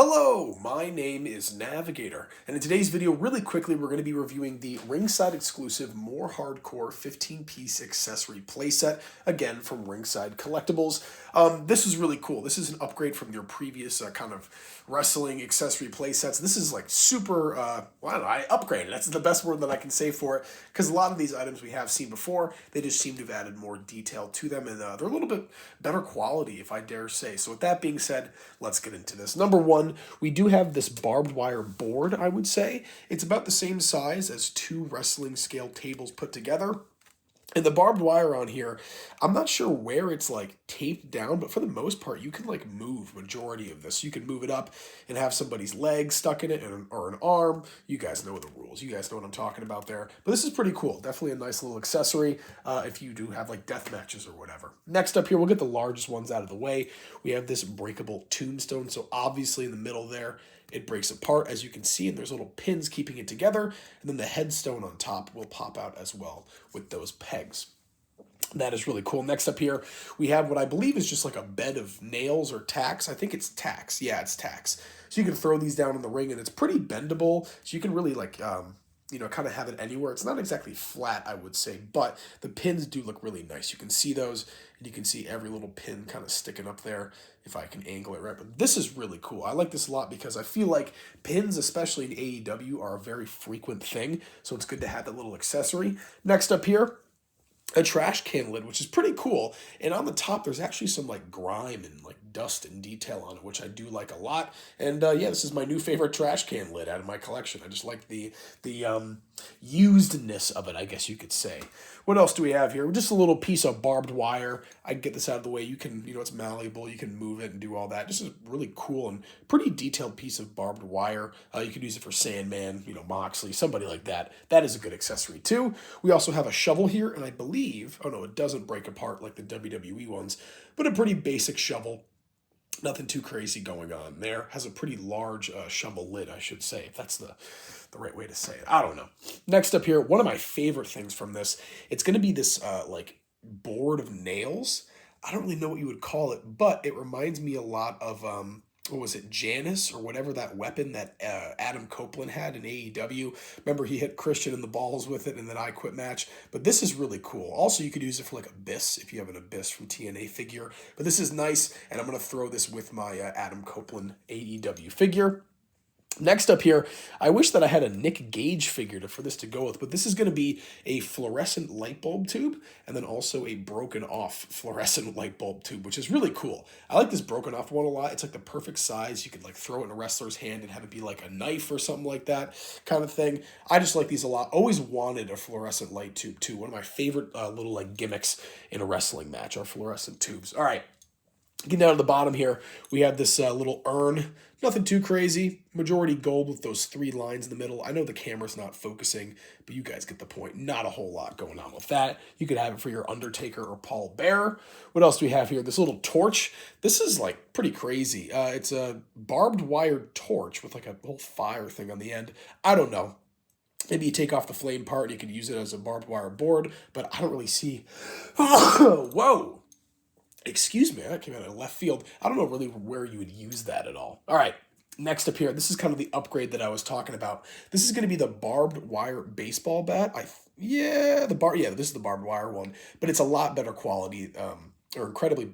Hello, my name is Navigator, and in today's video, really quickly, we're going to be reviewing the Ringside exclusive More Hardcore 15-piece accessory playset, again from Ringside Collectibles. This is really cool. This is an upgrade from your previous kind of wrestling accessory playsets. This is like super, I upgraded. That's the best word that I can say for it, because a lot of these items we have seen before, they just seem to have added more detail to them, and they're a little bit better quality, if I dare say. So with that being said, let's get into this. Number one, we do have this barbed wire board, I would say. It's about the same size as two wrestling scale tables put together. And the barbed wire on here, I'm not sure where it's like taped down, but for the most part, you can like move majority of this. You can move it up and have somebody's leg stuck in it or an arm. You guys know the rules. You guys know what I'm talking about there. But this is pretty cool. Definitely a nice little accessory if you do have like death matches or whatever. Next up here, we'll get the largest ones out of the way. We have this breakable tombstone. So obviously in the middle there, it breaks apart, as you can see, and there's little pins keeping it together, and then the headstone on top will pop out as well with those pegs. That is really cool. Next up here, we have what I believe is just like a bed of nails or tacks. I think it's tacks. Yeah, it's tacks. So you can throw these down in the ring, and it's pretty bendable, so you can really like kind of have it anywhere. It's not exactly flat, I would say, but the pins do look really nice. You can see those, and you can see every little pin kind of sticking up there if I can angle it right. But this is really cool. I like this a lot because I feel like pins, especially in AEW, are a very frequent thing, so it's good to have that little accessory. Next up here, a trash can lid, which is pretty cool. And on the top, there's actually some like grime and like dust and detail on it, which I do like a lot. And yeah, this is my new favorite trash can lid out of my collection. I just like the usedness of it, I guess you could say. What else do we have here? Just a little piece of barbed wire. I can get this out of the way. You can, it's malleable. You can move it and do all that. Just a really cool and pretty detailed piece of barbed wire. You could use it for Sandman, Moxley, somebody like that. That is a good accessory too. We also have a shovel here, and I believe, oh no, it doesn't break apart like the WWE ones, but a pretty basic shovel. Nothing too crazy going on there. Has a pretty large shovel lid, I should say, if that's the right way to say it. I don't know. Next up here, one of my favorite things from this, it's going to be this like board of nails. I don't really know what you would call it, but it reminds me a lot of what was it, Janus or whatever that weapon that Adam Copeland had in AEW. Remember, he hit Christian in the balls with it in that I Quit match. But this is really cool. Also, you could use it for like Abyss if you have an Abyss from TNA figure. But this is nice, and I'm going to throw this with my Adam Copeland AEW figure. Next up here, I wish that I had a Nick Gage figure for this to go with, but this is going to be a fluorescent light bulb tube, and then also a broken off fluorescent light bulb tube, which is really cool. I like this broken off one a lot. It's like the perfect size. You could like throw it in a wrestler's hand and have it be like a knife or something like that kind of thing. I just like these a lot. Always wanted a fluorescent light tube too. One of my favorite little like gimmicks in a wrestling match are fluorescent tubes. All right. Getting down to the bottom here, we have this little urn. Nothing too crazy. Majority gold with those three lines in the middle. I know the camera's not focusing, but you guys get the point. Not a whole lot going on with that. You could have it for your Undertaker or Paul Bearer. What else do we have here? This little torch. This is like pretty crazy. It's a barbed wire torch with like a whole fire thing on the end. I don't know. Maybe you take off the flame part and you could use it as a barbed wire board, but I don't really see... Whoa! Excuse me, that came out of left field. I don't know really where you would use that at all. All right, next up here, this is kind of the upgrade that I was talking about. This is going to be the barbed wire baseball bat. This is the barbed wire one, but it's a lot better quality, or incredibly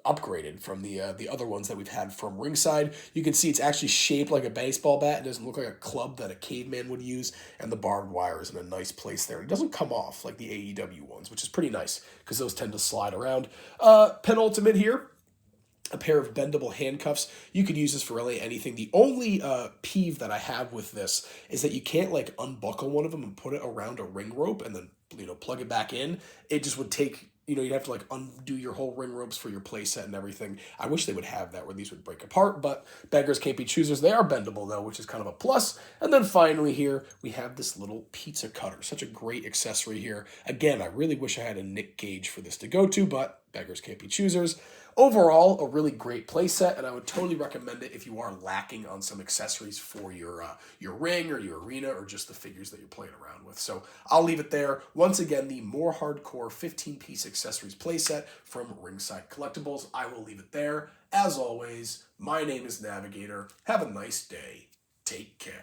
upgraded from the other ones that we've had from Ringside. You can see it's actually shaped like a baseball bat. It doesn't look like a club that a caveman would use, and the barbed wire is in a nice place there. It doesn't come off like the AEW ones, which is pretty nice because those tend to slide around. Penultimate here, a pair of bendable handcuffs. You could use this for really anything. The only peeve that I have with this is that you can't like unbuckle one of them and put it around a ring rope and then plug it back in. It just would take... you'd have to like undo your whole ring ropes for your playset and everything. I wish they would have that where these would break apart, but beggars can't be choosers. They are bendable though, which is kind of a plus. And then finally here, we have this little pizza cutter. Such a great accessory here. Again, I really wish I had a Nick Gage for this to go to, but beggars can't be choosers. overall, a really great playset, and I would totally recommend it if you are lacking on some accessories for your ring or your arena or just the figures that you're playing around with. So I'll leave it there. Once again, the More Hardcore 15-piece accessories playset from Ringside Collectibles. I will leave it there. As always, my name is Navigator. Have a nice day. Take care.